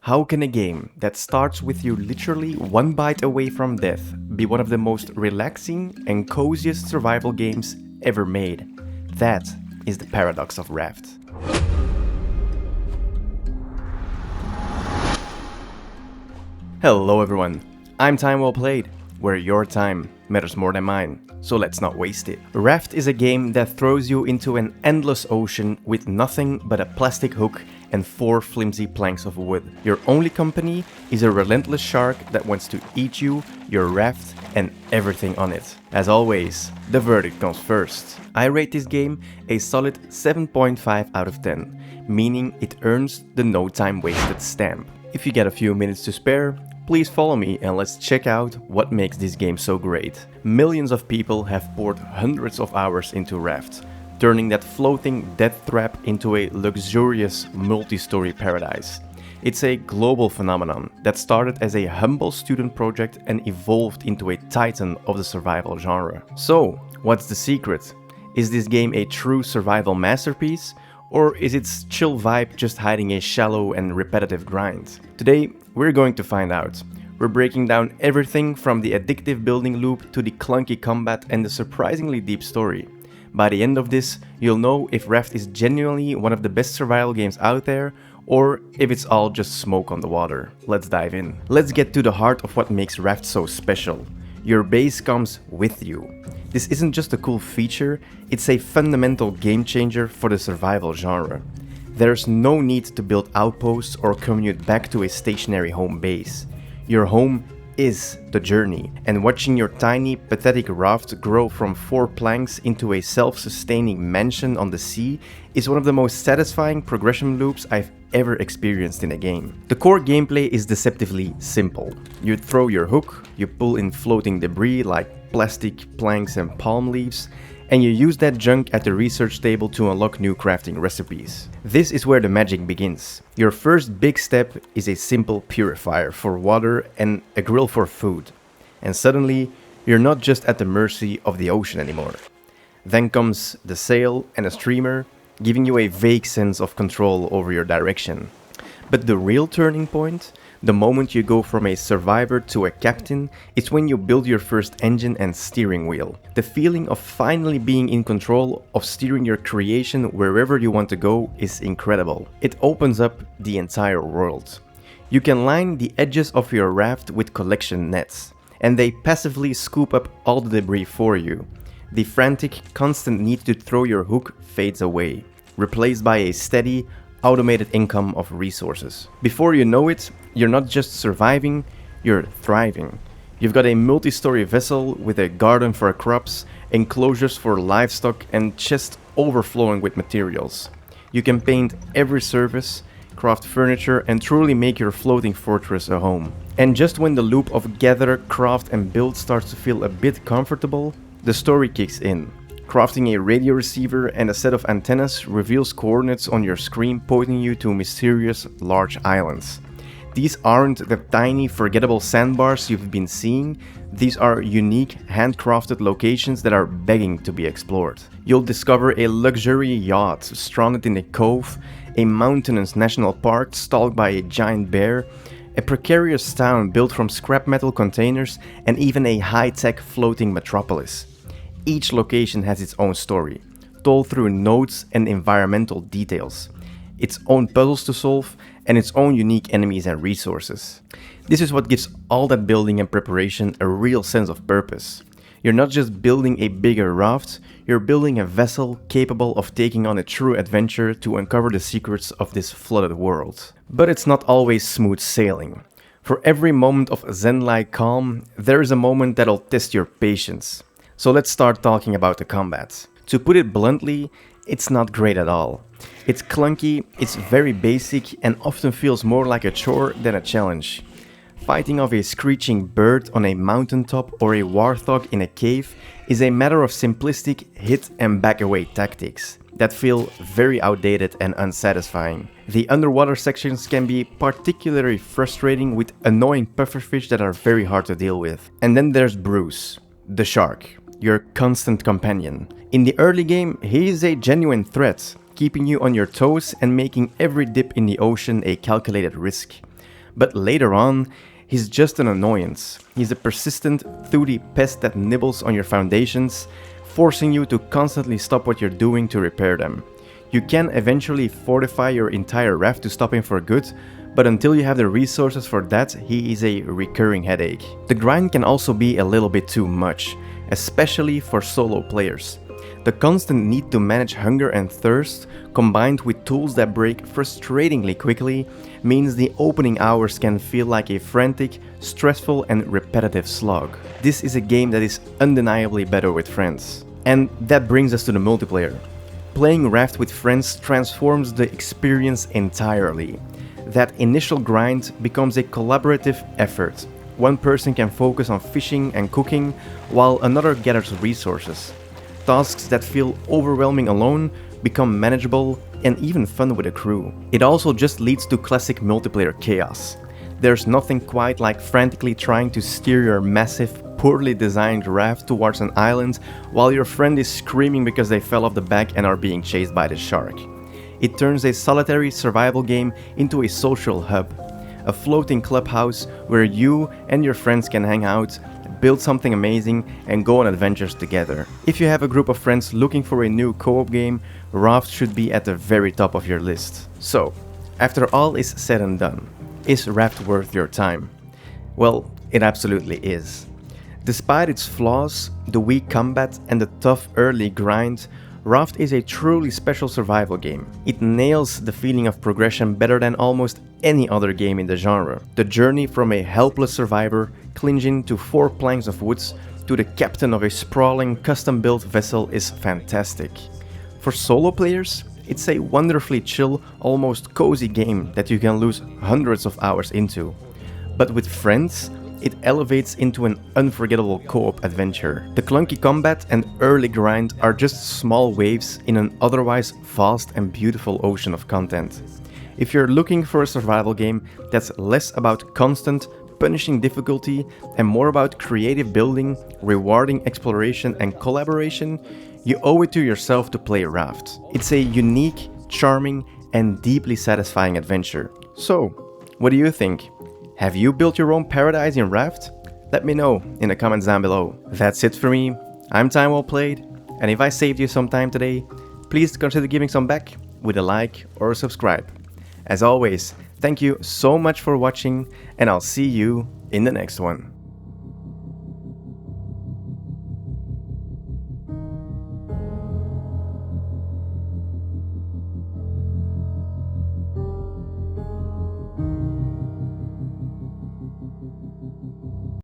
How can a game that starts with you literally one bite away from death be one of the most relaxing and coziest survival games ever made? That is the paradox of Raft. Hello everyone, I'm Time Well Played, where your time matters more than mine, so let's not waste it. Raft is a game that throws you into an endless ocean with nothing but a plastic hook and 4 flimsy planks of wood. Your only company is a relentless shark that wants to eat you, your raft, and everything on it. As always, the verdict comes first. I rate this game a solid 7.5 out of 10, meaning it earns the no time wasted stamp. If you get a few minutes to spare, please follow me and let's check out what makes this game so great. Millions of people have poured hundreds of hours into Raft, turning that floating death trap into a luxurious multi-story paradise. It's a global phenomenon that started as a humble student project and evolved into a titan of the survival genre. So, what's the secret? Is this game a true survival masterpiece? Or is its chill vibe just hiding a shallow and repetitive grind? Today, we're going to find out. We're breaking down everything from the addictive building loop to the clunky combat and the surprisingly deep story. By the end of this, you'll know if Raft is genuinely one of the best survival games out there, or if it's all just smoke on the water. Let's dive in. Let's get to the heart of what makes Raft so special. Your base comes with you. This isn't just a cool feature, it's a fundamental game changer for the survival genre. There's no need to build outposts or commute back to a stationary home base. Your home is the journey, and watching your tiny, pathetic raft grow from 4 planks into a self-sustaining mansion on the sea is one of the most satisfying progression loops I've ever experienced in a game. The core gameplay is deceptively simple. You throw your hook, you pull in floating debris like plastic planks and palm leaves, and you use that junk at the research table to unlock new crafting recipes. This is where the magic begins. Your first big step is a simple purifier for water and a grill for food. And suddenly, you're not just at the mercy of the ocean anymore. Then comes the sail and a streamer, giving you a vague sense of control over your direction. But the real turning point, the moment you go from a survivor to a captain, is when you build your first engine and steering wheel. The feeling of finally being in control of steering your creation wherever you want to go is incredible. It opens up the entire world. You can line the edges of your raft with collection nets, and they passively scoop up all the debris for you. The frantic, constant need to throw your hook fades away, replaced by a steady, automated income of resources. Before you know it, you're not just surviving, you're thriving. You've got a multi-story vessel with a garden for crops, enclosures for livestock, and chests overflowing with materials. You can paint every surface, craft furniture, and truly make your floating fortress a home. And just when the loop of gather, craft, and build starts to feel a bit comfortable, the story kicks in. Crafting a radio receiver and a set of antennas reveals coordinates on your screen pointing you to mysterious large islands. These aren't the tiny forgettable sandbars you've been seeing, these are unique handcrafted locations that are begging to be explored. You'll discover a luxury yacht stranded in a cove, a mountainous national park stalked by a giant bear, a precarious town built from scrap metal containers, and even a high-tech floating metropolis. Each location has its own story, told through notes and environmental details, its own puzzles to solve, and its own unique enemies and resources. This is what gives all that building and preparation a real sense of purpose. You're not just building a bigger raft, you're building a vessel capable of taking on a true adventure to uncover the secrets of this flooded world. But it's not always smooth sailing. For every moment of zen-like calm, there is a moment that'll test your patience. So let's start talking about the combat. To put it bluntly, it's not great at all. It's clunky, it's very basic, and often feels more like a chore than a challenge. Fighting off a screeching bird on a mountaintop or a warthog in a cave is a matter of simplistic hit and back away tactics that feel very outdated and unsatisfying. The underwater sections can be particularly frustrating with annoying pufferfish that are very hard to deal with. And then there's Bruce, the shark, your constant companion. In the early game, he is a genuine threat, keeping you on your toes and making every dip in the ocean a calculated risk. But later on, he's just an annoyance. He's a persistent, toothy pest that nibbles on your foundations, forcing you to constantly stop what you're doing to repair them. You can eventually fortify your entire raft to stop him for good, but until you have the resources for that, he is a recurring headache. The grind can also be a little bit too much, especially for solo players. The constant need to manage hunger and thirst, combined with tools that break frustratingly quickly, means the opening hours can feel like a frantic, stressful and repetitive slog. This is a game that is undeniably better with friends. And that brings us to the multiplayer. Playing Raft with friends transforms the experience entirely. That initial grind becomes a collaborative effort. One person can focus on fishing and cooking, while another gathers resources. Tasks that feel overwhelming alone become manageable and even fun with a crew. It also just leads to classic multiplayer chaos. There's nothing quite like frantically trying to steer your massive, poorly designed raft towards an island while your friend is screaming because they fell off the back and are being chased by the shark. It turns a solitary survival game into a social hub, a floating clubhouse where you and your friends can hang out, build something amazing and go on adventures together. If you have a group of friends looking for a new co-op game, Raft should be at the very top of your list. So, after all is said and done, is Raft worth your time? Well, it absolutely is. Despite its flaws, the weak combat and the tough early grind, Raft is a truly special survival game. It nails the feeling of progression better than almost any other game in the genre. The journey from a helpless survivor clinging to 4 planks of wood to the captain of a sprawling custom-built vessel is fantastic. For solo players, it's a wonderfully chill, almost cozy game that you can lose hundreds of hours into. But with friends, it elevates into an unforgettable co-op adventure. The clunky combat and early grind are just small waves in an otherwise vast and beautiful ocean of content. If you're looking for a survival game that's less about constant, punishing difficulty and more about creative building, rewarding exploration and collaboration, you owe it to yourself to play Raft. It's a unique, charming and deeply satisfying adventure. So, what do you think? Have you built your own paradise in Raft? Let me know in the comments down below. That's it for me. I'm Time Well Played, and if I saved you some time today, please consider giving some back with a like or a subscribe. As always, thank you so much for watching, and I'll see you in the next one.